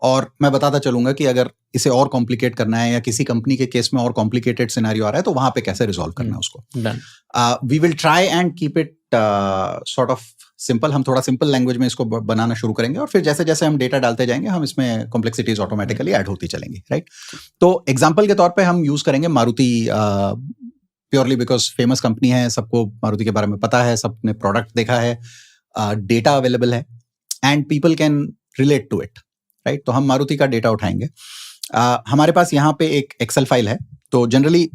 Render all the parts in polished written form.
और मैं बताता चलूंगा कि अगर इसे और कॉम्प्लिकेट करना है या किसी कंपनी के केस में और कॉम्प्लिकेटेड सिनेरियो आ रहा है तो वहां पे कैसे रिजॉल्व करना है उसको। We will try and keep it sort of simple. हम थोड़ा सिंपल लैंग्वेज में इसको बनाना शुरू करेंगे और फिर जैसे जैसे हम डेटा डालते जाएंगे हम इसमें कॉम्प्लेक्सिटीज ऑटोमेटिकली ऐड होती चलेंगी, राइट। तो एग्जांपल के तौर पे हम यूज करेंगे Maruti, purely because famous company है, सबको मारुति के बारे में पता है, सबने प्रोडक्ट देखा है, डेटा अवेलेबल है and people can relate to it, right. तो हम मारुति का डेटा उठाएंगे। हमारे पास यहाँ पे एक एक्सेल फाइल है, तो जनरली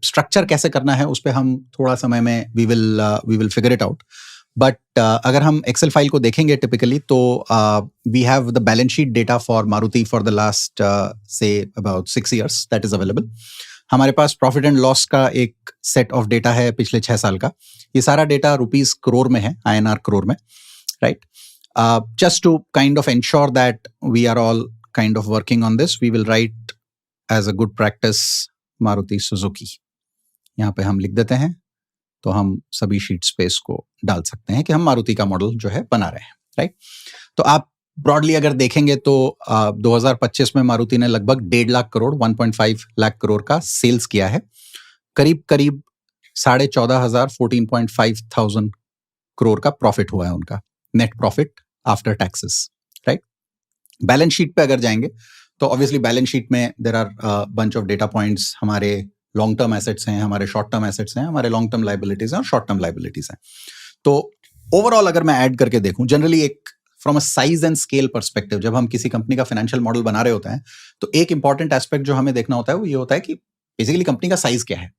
स्ट्रक्चर कैसे करना है उस पर हम थोड़ा समय में we will figure it out. But अगर हम एक्सेल फाइल को देखेंगे टिपिकली तो we have the balance sheet data for Maruti for the last say about 6 years that is available. हमारे पास प्रॉफिट एंड लॉस का एक सेट ऑफ डेटा है पिछले 6 साल का। ये सारा डेटा रुपीज करोड़ में है, INR करोड़ में, right. Just to kind of ensure that we are all kind of working on this, we will write as a good practice Maruti Suzuki. यहाँ पे हम लिख देते हैं, तो हम सभी शीट्स पे इसको डाल सकते हैं कि हम मारुति का मॉडल जो है बना रहे हैं, राइट। तो आप ब्रॉडली अगर देखेंगे तो 2025 में मारुति ने लगभग 1.5 लाख करोड़ 1.5 लाख करोड़ का सेल्स किया है। करीब 14,500 14.5 thousand करोड़ का प्रॉफिट हुआ है उनका, net profit after taxes, right. Balance sheet पे अगर जाएंगे तो ऑब्वियसली बैलेंस शीट में there are bunch of data points. हमारे लॉन्ग टर्म एसेट्स हैं, हमारे शॉर्ट टर्म एसेट्स हैं, हमारे लॉन्ग टर्म लाइबिलिटीज हैं और शॉर्ट टर्म लाइबिलिटीज हैं। तो ओवरऑल अगर मैं ऐड करके देखूं, जनरली एक from a size and scale perspective, जब हम किसी कंपनी का फाइनेंशियल मॉडल बना रहे होते हैं तो एक इंपॉर्टेंट एस्पेक्ट जो हमें देखना होता है वो ये होता है कि बेसिकली कंपनी का साइज क्या है।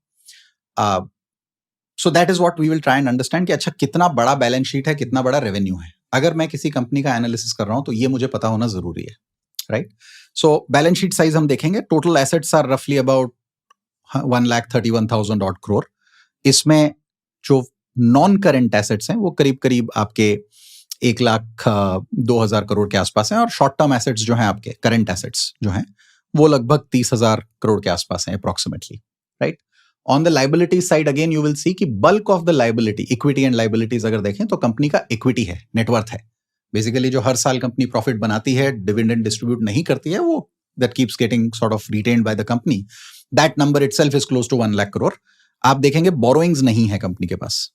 So that is what we will try and understand कि अच्छा कितना बड़ा बैलेंस शीट है, कितना बड़ा रेवेन्यू है। अगर मैं किसी कंपनी का एनालिसिस कर रहा हूं तो ये मुझे पता होना जरूरी है, right. So balance sheet size हम देखेंगे, टोटल एसेट्स आर रफली अबाउट 1,31,000 odd crore। इसमें जो नॉन करेंट एसेट्स हैं वो करीब करीब आपके 1,02,000 करोड़ के आसपास हैं, और शॉर्ट टर्म एसेट्स जो हैं आपके करेंट एसेट्स जो हैं वो लगभग 30,000 करोड़ के आसपास हैं approximately, right. On the liability side again you will see कि bulk of the liability, equity and liabilities अगर देखें तो कंपनी का इक्विटी है, नेटवर्थ है। बेसिकली जो हर साल कंपनी प्रॉफिट बनाती है, डिविडेंड डिस्ट्रीब्यूट नहीं करती है, वो that keeps getting sort of retained by the company, that number itself is close to 1 lakh crore. आप देखेंगे बोरोइंग्स नहीं है कंपनी के पास।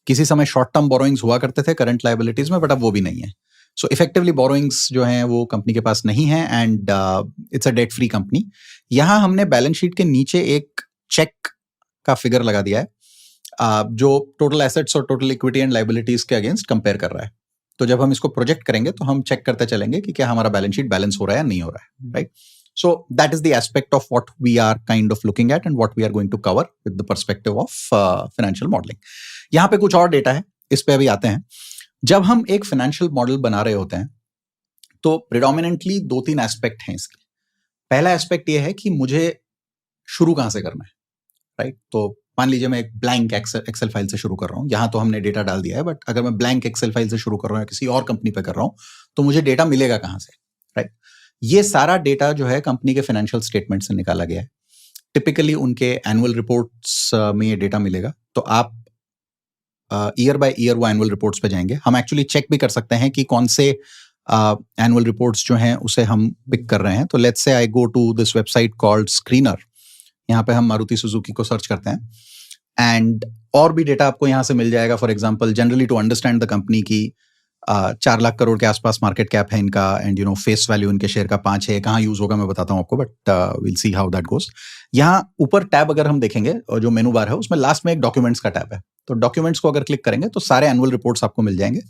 किसी समय शॉर्ट टर्म बोरोइंग्स हुआ करते थे करंट लाइबिलिटीज में, बट अब वो भी नहीं है। सो इफेक्टिवली बोरोइंग्स जो हैं वो कंपनी के पास नहीं है and it's a debt free company. यहां हमने बैलेंस शीट के नीचे एक चेक का फिगर लगा दिया है जो टोटल एसेट्स और टोटल इक्विटी एंड लाइबिलिटीज के अगेंस्ट कंपेयर कर रहा है। तो जब हम इसको प्रोजेक्ट करेंगे तो हम चेक करते चलेंगे कि क्या हमारा बैलेंस शीट बैलेंस हो रहा है या नहीं हो रहा है, right. So that is the aspect of what we are kind of looking at and what we are going to cover with the perspective of financial modeling. यहाँ पे कुछ और डेटा है, इस पे अभी आते हैं। जब हम एक फाइनेंशियल मॉडल बना रहे होते हैं तो प्रिडोमिनेंटली 2-3 एस्पेक्ट हैं इसके। पहला एस्पेक्ट ये है कि मुझे शुरू कहाँ से करना है, राइट। तो मान लीजिए मैं एक ब्लैंक एक्सेल फाइल से शुरू कर रहा हूँ। यहाँ तो हमने डेटा डाल दिया है, बट अगर मैं ब्लैंक एक्सेल फाइल से शुरू कर रहा हूँ या किसी और कंपनी पे कर रहा हूँ तो मुझे डेटा मिलेगा कहाँ से, राइट। ये सारा डेटा जो है कंपनी के फाइनेंशियल स्टेटमेंट से निकाला गया है। टिपिकली उनके एनुअल रिपोर्ट्स में ये डेटा मिलेगा। तो आप ईयर बाय ईयर वो एनुअल रिपोर्ट्स पे जाएंगे। हम एक्चुअली चेक भी कर सकते हैं कि कौन से एनुअल रिपोर्ट्स जो हैं उसे हम पिक कर रहे हैं। तो let's say I go to this website called Screener. यहाँ पे हम मारुति सुजुकी को सर्च करते हैं एंड और भी डेटा आपको यहाँ से मिल जाएगा। For example, generally to understand the company की 4 लाख करोड़ के आसपास मार्केट कैप है इनका एंड फेस वैल्यू इनके शेयर का 5 है। कहाँ यूज होगा मैं बताता हूँ आपको, but will see how that goes. यहाँ ऊपर टैब अगर हम देखेंगे और जो मेनू बार है उसमें लास्ट में एक डॉक्यूमेंट्स का टैब है। तो डॉक्यूमेंट्स को अगर क्लिक करेंगे तो सारे एनुअल रिपोर्ट्स आपको मिल जाएंगे।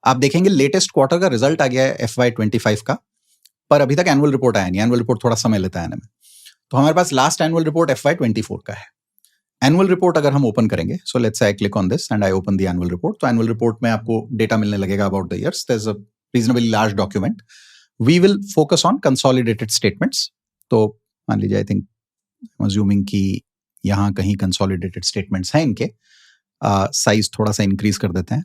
आप देखेंगे लेटेस्ट क्वार्टर का रिजल्ट आ गया है FY25 का, पर अभी तक एनुअल रिपोर्ट आया नहीं। एनुअल रिपोर्ट थोड़ा समय लेता है आने में। तो हमारे पास लास्ट एनुअल रिपोर्ट FY24 का है। एनुअल रिपोर्ट अगर हम ओपन करेंगे, so let's say I click on this and I open the annual report. तो एनुअल रिपोर्ट में आपको डेटा मिलने लगेगा about the years. There is a reasonably large document. We will focus on consolidated statements. तो मान लीजिए I think assuming कि यहाँ कहीं कंसोलिडेटेड स्टेटमेंट्स हैं इनके, साइज थोड़ा सा इंक्रीज कर देते हैं।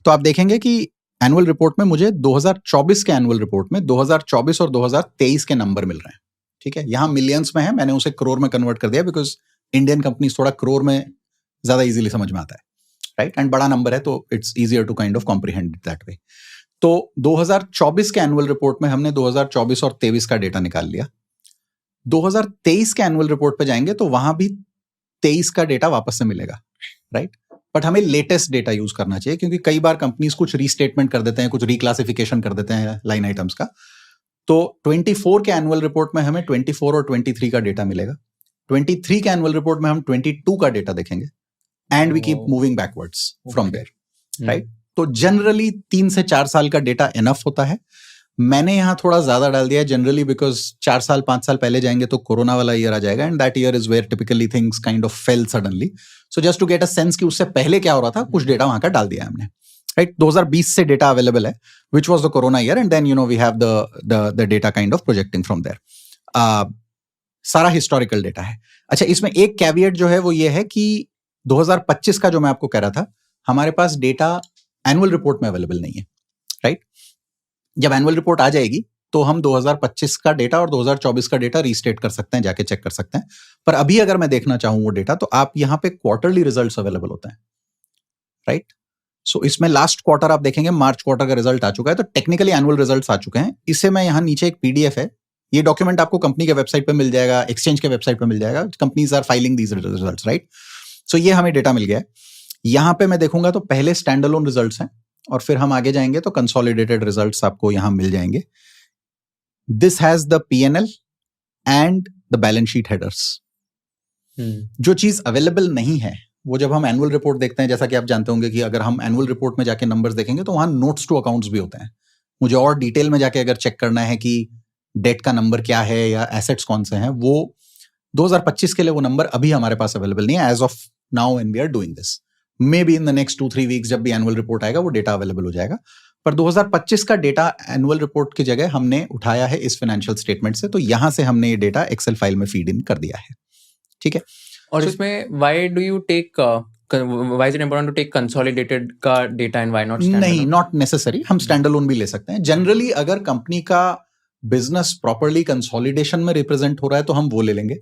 तो आप देखेंगे कि एनुअल रिपोर्ट में मुझे 2024 के एनुअल रिपोर्ट में 2024 और 2023 के नंबर मिल रहे हैं, ठीक है। यहाँ मिलियंस में है, मैंने उसे करोड़ में कन्वर्ट कर दिया बिकॉज इंडियन कंपनीज थोड़ा करोड़ में ज्यादा इजीली समझ में आता है, राइट। एंड बड़ा नंबर है तो it's easier to kind of comprehend that way. तो 2024 के एनुअल रिपोर्ट में हमने 2024 और 23 का डेटा निकाल लिया। 2023 के एनुअल रिपोर्ट पे जाएंगे तो वहां भी 23 का डेटा वापस से मिलेगा, राइट? बट हमें लेटेस्ट डेटा यूज करना चाहिए, क्योंकि कई बार कंपनीज कुछ रीस्टेटमेंट कर देते हैं, कुछ रिक्लासिफिकेशन कर देते हैं लाइन आइटम्स का। तो 24 के एनुअल रिपोर्ट में हमें 24 और 23 का डेटा मिलेगा। 23 के एनुअल रिपोर्ट में हम 22 का डेटा देखेंगे, and we keep moving backwards from there, right? तो जनरली 3 से 4 साल का डेटा इनफ होता है। मैंने यहाँ थोड़ा ज्यादा डाल दिया है जनरली, बिकॉज 4 साल 5 साल पहले जाएंगे तो कोरोना वाला ईयर आ जाएगा, and that year is where typically things kind of fail suddenly. So just to get a sense कि उससे पहले क्या हो रहा था, कुछ डेटा वहां का डाल दिया हमने, राइट? 2020 से डेटा अवेलेबल है, which was the corona year, and then we have the data kind of projecting from there. सारा हिस्टोरिकल डेटा है। अच्छा, इसमें एक कैविएट जो है वो ये है कि 2025 का जो मैं आपको कह रहा था, हमारे पास डेटा एनुअल रिपोर्ट में अवेलेबल नहीं है, राइट? जब एनुअल रिपोर्ट आ जाएगी तो हम 2025 का डेटा और 2024 का डेटा रीस्टेट कर सकते हैं, जाके चेक कर सकते हैं। पर अभी अगर मैं देखना चाहूं वो डेटा, तो आप यहां पे क्वार्टरली रिजल्ट्स अवेलेबल होते हैं, राइट? सो इसमें लास्ट क्वार्टर आप देखेंगे, मार्च क्वार्टर का रिजल्ट आ चुका है, तो टेक्निकली एनुअल रिजल्ट्स आ चुके हैं। इसे मैं यहां नीचे एक पीडीएफ है, ये डॉक्यूमेंट आपको कंपनी के वेबसाइट पे मिल जाएगा, एक्सचेंज के वेबसाइट पे मिल जाएगा। Companies are filing these results, right? So ये हमें डेटा मिल गया है। यहां पे मैं देखूंगा तो पहले स्टैंड अलोन रिजल्ट्स हैं, और फिर हम आगे जाएंगे तो कंसोलिडेटेड रिजल्ट्स आपको यहां मिल जाएंगे। This has the PNL and the balance sheet headers. जो चीज अवेलेबल नहीं है वो जब हम एनुअल रिपोर्ट देखते हैं, जैसा कि आप जानते होंगे कि अगर हम एनुअल रिपोर्ट में जाके नंबर्स देखेंगे तो वहां नोट्स टू अकाउंट्स भी होते हैं। मुझे और डिटेल में जाके अगर चेक करना है कि डेट का नंबर क्या है या एसेट्स कौन से हैं, वो 2025 के लिए वो नंबर अभी हमारे पास अवेलेबल नहीं है as of now when we are doing this. May be in the next 2-3 weeks जब भी एनुअल रिपोर्ट आएगा वो डेटा अवेलेबल हो जाएगा। पर 2025 का डेटा एनुअल रिपोर्ट की जगह हमने उठाया है इस फाइनेंशियल स्टेटमेंट से, तो यहां से हमने ये डेटा एक्सेल फाइल में फीड इन कर दिया है, ठीक है? और इसमें why is it important to take consolidated का data and why not standalone? नहीं, नॉट नेसेसरी, हम स्टैंडअलोन भी ले सकते हैं। जनरली अगर कंपनी का बिजनेस प्रॉपर्ली कंसोलिडेशन में रिप्रेजेंट हो रहा है तो हम वो ले लेंगे।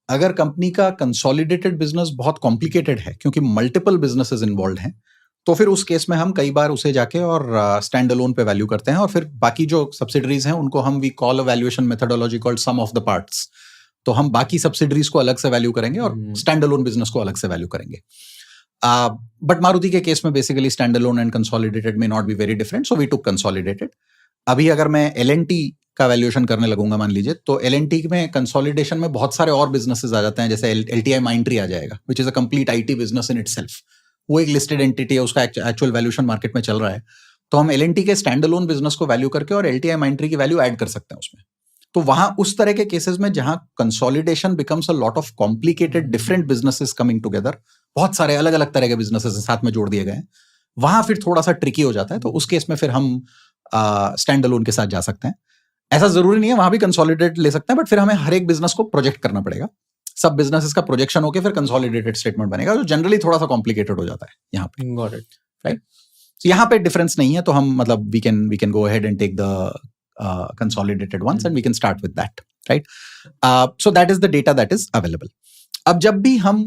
अगर कंपनी का कंसोलिडेटेड बिजनेस बहुत कॉम्प्लिकेटेड है, क्योंकि मल्टीपल बिजनेसेस इन्वॉल्व हैं, तो फिर उस केस में हम कई बार उसे जाके और स्टैंड अलोन पे वैल्यू करते हैं, और फिर बाकी जो सब्सिडरीज हैं उनको हम we call a valuation methodology called sum of the parts. तो हम बाकी सब्सिडरीज को अलग से वैल्यू करेंगे और स्टैंड अलोन बिजनेस को अलग से वैल्यू करेंगे। बट मारुति के केस में basically stand alone and consolidated में not be very different, so we took consolidated. अभी अगर मैं एलएनटी का वैल्यूएशन करने लगूंगा मान लीजिए, तो एलएनटी में कंसोलिडेशन में बहुत सारे और बिजनेसेस आ जाते हैं, जैसे एलटीआई माइंट्री आ जाएगा, which is a complete IT business in itself. वो एक लिस्टेड एंटिटी है, उसका एक्चुअल वैल्यूएशन मार्केट में चल रहा है, तो हम एलएनटी के स्टैंड अलोन बिजनेस को वैल्यू करके और एलटीआई माइंट्री की वैल्यू ऐड कर सकते हैं उसमें। तो वहां उस तरह के केसेस में जहां consolidation becomes a lot of complicated different businesses coming together, बहुत सारे अलग अलग तरह के बिजनेसेस साथ में जोड़ दिए गए हैं, वहां फिर थोड़ा सा ट्रिकी हो जाता है। तो उस केस में फिर हम स्टैंड अलोन के साथ जा सकते हैं। ऐसा जरूरी नहीं है, वहां भी कंसोलिडेटेड ले सकते हैं, बट फिर हमें हर एक बिजनेस को प्रोजेक्ट करना पड़ेगा। सब बिजनेसेस का प्रोजेक्शन होकर फिर कंसोलिडेटेड स्टेटमेंट बनेगा, जो जनरली थोड़ा सा कॉम्प्लिकेटेड हो जाता है यहाँ पे। Got it. राइट? यहाँ पे डिफरेंस नहीं है, तो हम मतलब we can go ahead and take the consolidated ones and we can start with that, right? So that is the data that is available. अब जब भी हम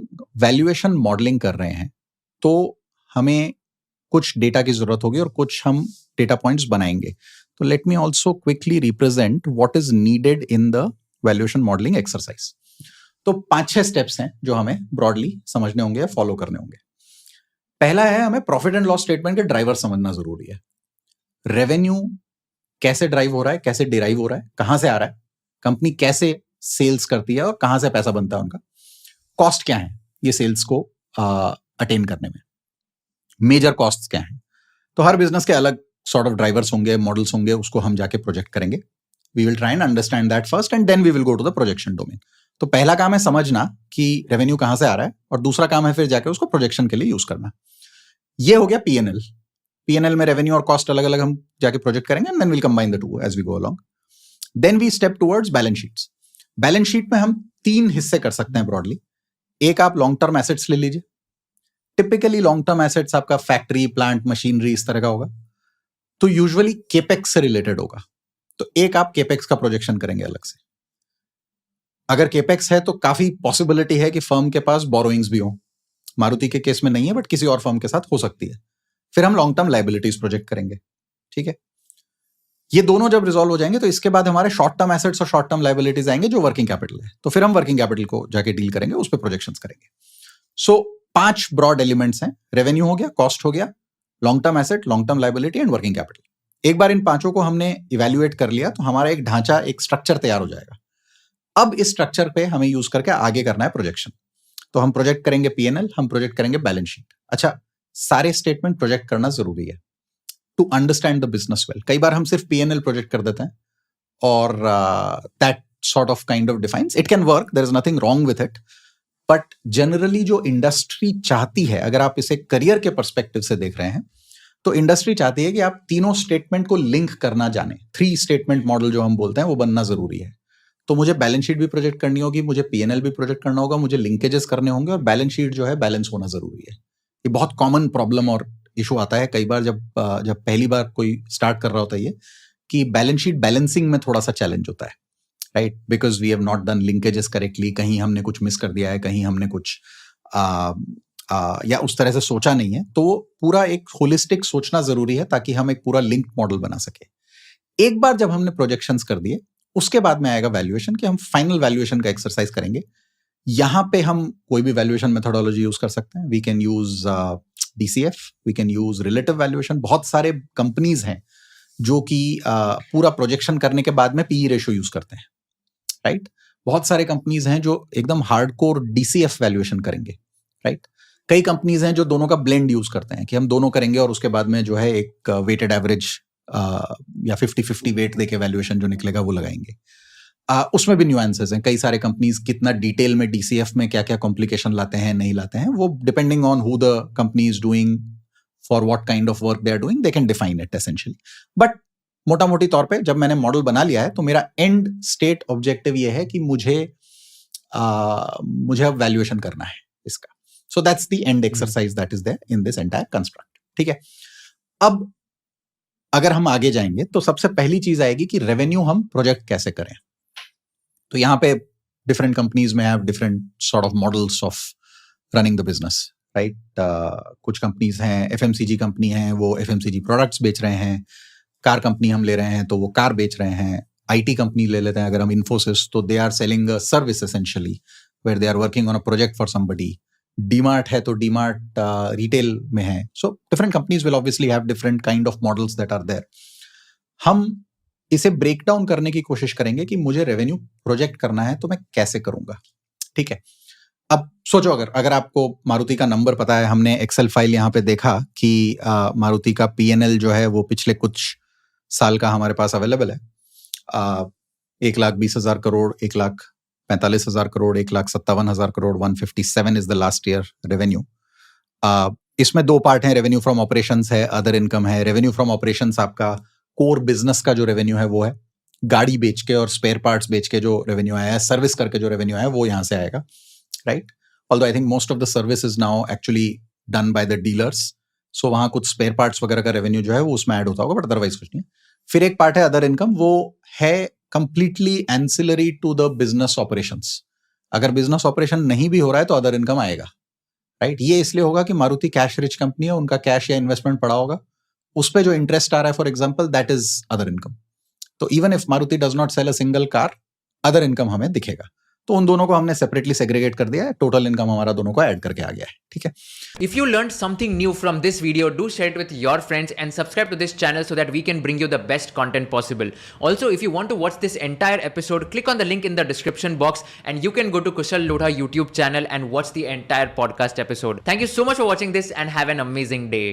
वैल्यूएशन मॉडलिंग कर रहे हैं तो हमें कुछ डेटा की जरूरत होगी और कुछ हम डेटा पॉइंट्स बनाएंगे। तो let me also quickly represent what is needed in the valuation modelling exercise. तो 5-6 स्टेप्स हैं जो हमें ब्रॉडली समझने होंगे या फॉलो करने होंगे। पहला है, हमें प्रॉफिट एंड लॉस स्टेटमेंट के ड्राइवर समझना जरूरी है। रेवेन्यू कैसे ड्राइव हो रहा है, कैसे डिराइव हो रहा है, कहां से आ रहा है, कंपनी कैसे सेल्स करती है और कहां से पैसा बनता है उनका, कॉस्ट क्या है ये सेल्स को अटेन करने में, मेजर कॉस्ट क्या है। तो हर बिजनेस के अलग सॉर्ट ऑफ ड्राइवर्स होंगे, मॉडल्स होंगे, उसको हम जाके प्रोजेक्ट करेंगे। We will try and understand that first and then we will go to the projection domain. तो पहला काम है समझना कि रेवेन्यू कहां से आ रहा है, और दूसरा काम है फिर जाके उसको प्रोजेक्शन के लिए यूज करना। ये हो गया पीएनएल। पीएनएल में रेवेन्यू और कॉस्ट अलग अलग हम जाके प्रोजेक्ट करेंगे, and then will combine the two as we go along. Then we step towards balance sheets. Balance sheet में हम 3 हिस्से कर सकते हैं ब्रॉडली। एक, आप लॉन्ग टर्म एसेट्स ले लीजिए। टिपिकली लॉन्ग टर्म एसेट्स आपका फैक्ट्री, प्लांट, मशीनरी इस तरह का होगा, तो यूजुअली केपेक्स से रिलेटेड होगा। तो एक आप केपेक्स का प्रोजेक्शन करेंगे अलग से। अगर केपेक्स है तो काफी पॉसिबिलिटी है कि फर्म के पास बोरोइंग्स भी हो। मारुति के केस में नहीं है, बट किसी और फर्म के साथ हो सकती है। फिर हम लॉन्ग टर्म लायबिलिटीज प्रोजेक्ट करेंगे। ठीक है, ये दोनों जब रिजॉल्व हो जाएंगे तो इसके बाद हमारे शॉर्ट टर्म एसेट्स और शॉर्ट टर्म लाइबिलिटीज आएंगे जो वर्किंग कैपिटल है, तो फिर हम वर्किंग कैपिटल को जाके डील करेंगे, उस पर प्रोजेक्शंस करेंगे। सो 5 ब्रॉड एलिमेंट्स हैं, रेवेन्यू हो गया, कॉस्ट हो गया, long term asset, long term liability and working capital. एक बार इन पांचों को हमने इवेल्युएट कर लिया तो हमारा एक ढांचा, एक स्ट्रक्चर तैयार हो जाएगा। अब इस स्ट्रक्चर पे हमें यूज करके आगे करना है प्रोजेक्शन। तो हम प्रोजेक्ट करेंगे पीएनएल, हम प्रोजेक्ट करेंगे बैलेंस शीट। अच्छा, सारे स्टेटमेंट प्रोजेक्ट करना जरूरी है to understand the business well. कई बार हम सिर्फ पीएनएल प्रोजेक्ट कर देते हैं और that sort of kind of defiance, it can work, there is nothing wrong with it, but generally जो इंडस्ट्री चाहती है, अगर आप इसे करियर के पर्सपेक्टिव से देख रहे हैं, तो इंडस्ट्री चाहती है कि आप तीनों स्टेटमेंट को लिंक करना जाने। 3 स्टेटमेंट मॉडल जो हम बोलते हैं वो बनना जरूरी है। तो मुझे बैलेंस शीट भी प्रोजेक्ट करनी होगी, मुझे पीएनएल भी प्रोजेक्ट करना होगा, मुझे लिंकेजेस करने होंगे, और बैलेंस शीट जो है बैलेंस होना जरूरी है। ये बहुत कॉमन प्रॉब्लम और इशू आता है कई बार, जब पहली बार कोई स्टार्ट कर रहा होता है, ये कि बैलेंस शीट बैलेंसिंग में थोड़ा सा चैलेंज होता है, right, because we have not done linkages correctly, कहीं हमने कुछ मिस कर दिया है, कहीं हमने कुछ या उस तरह से सोचा नहीं है। तो पूरा एक होलिस्टिक सोचना जरूरी है ताकि हम एक पूरा लिंक मॉडल बना सके। एक बार जब हमने प्रोजेक्शंस कर दिए, उसके बाद में आएगा वैल्यूएशन, कि हम फाइनल वैल्यूएशन का एक्सरसाइज करेंगे। यहां पे हम कोई भी वैल्यूएशन मेथोडोलॉजी यूज कर सकते हैं। We can use DCF, we can use relative valuation. बहुत सारे कंपनीज हैं जो कि पूरा प्रोजेक्शन करने के बाद में PE रेशियो यूज करते हैं, राइट। बहुत सारे कंपनीज हैं जो एकदम हार्डकोर DCF वैल्यूएशन करेंगे, राइट। कई कंपनीज हैं जो दोनों का ब्लेंड यूज करते हैं, कि हम दोनों करेंगे और उसके बाद में जो है एक वेटेड एवरेज या 50-50 वेट देके वैल्यूएशन जो निकलेगा वो लगाएंगे। उसमें भी न्यूएंसेस हैं। कई सारे कंपनीज कितना डिटेल में DCF में क्या क्या कॉम्प्लिकेशन लाते हैं, नहीं लाते हैं, वो depending on who the company is doing, for what kind of work they are doing, they can define it essentially. But मोटा मोटी तौर पे जब मैंने मॉडल बना लिया है तो मेरा एंड स्टेट ऑब्जेक्टिव ये है कि मुझे अब वैल्यूएशन करना है इसका। So that's the end exercise that is there in this entire construct, ठीक है। अब अगर हम आगे जाएंगे तो सबसे पहली चीज आएगी कि रेवेन्यू हम प्रोजेक्ट कैसे करें। तो यहां पे डिफरेंट कंपनीज में have different sort of models of running the business, right. कुछ कंपनीज हैं, FMCG कंपनी हैं, वो FMCG प्रोडक्ट्स बेच रहे हैं। कार कंपनी हम ले रहे हैं तो वो कार बेच रहे हैं। IT कंपनी ले लेते हैं अगर हम, इन्फोसिस, तो they are selling a service essentially, where they are working on a project for somebody. DMart है तो डीमार्ट रिटेल में है। So different companies will obviously have different kind of models that are there. हम इसे ब्रेक डाउन करने की कोशिश करेंगे कि मुझे रेवेन्यू प्रोजेक्ट करना है तो मैं कैसे करूंगा, ठीक है। अब सोचो, अगर आपको मारुति का नंबर पता है, हमने एक्सेल फाइल यहाँ पे देखा कि मारुति का पीएनएल जो है वो पिछले कुछ साल का हमारे पास अवेलेबल है। 1,20,000 crore, 1,45,000 crore, 1,57,000 crore, 157 is the last year revenue. इसमें 2 पार्ट हैं, रेवेन्यू फ्रॉम ऑपरेशंस है, अदर इनकम है। रेवेन्यू फ्रॉम ऑपरेशंस आपका कोर बिजनेस का जो रेवेन्यू है वो है, गाड़ी बेच के और स्पेयर पार्ट्स बेच के जो रेवेन्यू आया है, सर्विस करके जो रेवेन्यू आया है वो यहां से आएगा, right. Although I think most of the service is now actually done by the dealers, so वहां कुछ स्पेयर पार्ट्स वगैरह का रेवेन्यू जो है वो उसमें ऐड होता होगा, बट अदरवाइज कुछ नहीं। फिर एक पार्ट है अदर इनकम, वो है completely ancillary to the business operations. अगर बिजनेस ऑपरेशन नहीं भी हो रहा है तो अदर इनकम आएगा, राइट। ये इसलिए होगा कि मारुति कैश रिच कंपनी है, उनका कैश या इन्वेस्टमेंट पड़ा होगा, उस पे जो इंटरेस्ट आ रहा है for example, that is other income. तो even if Maruti does not sell a single car, other income हमें दिखेगा। तो उन दोनों को हमने सेपरेटली सेग्रीगेट कर दिया है, टोटल इनकम हमारा दोनों को ऐड करके आ गया है, ठीक है। If you learned something new from this video, do share it with your friends and subscribe to this channel so that we can bring you the best content possible. Also, if you want to watch this entire episode, click on the link in the description box and you can go to Kushal Lodha YouTube channel and watch the entire podcast episode. Thank you so much for watching this and have an amazing day.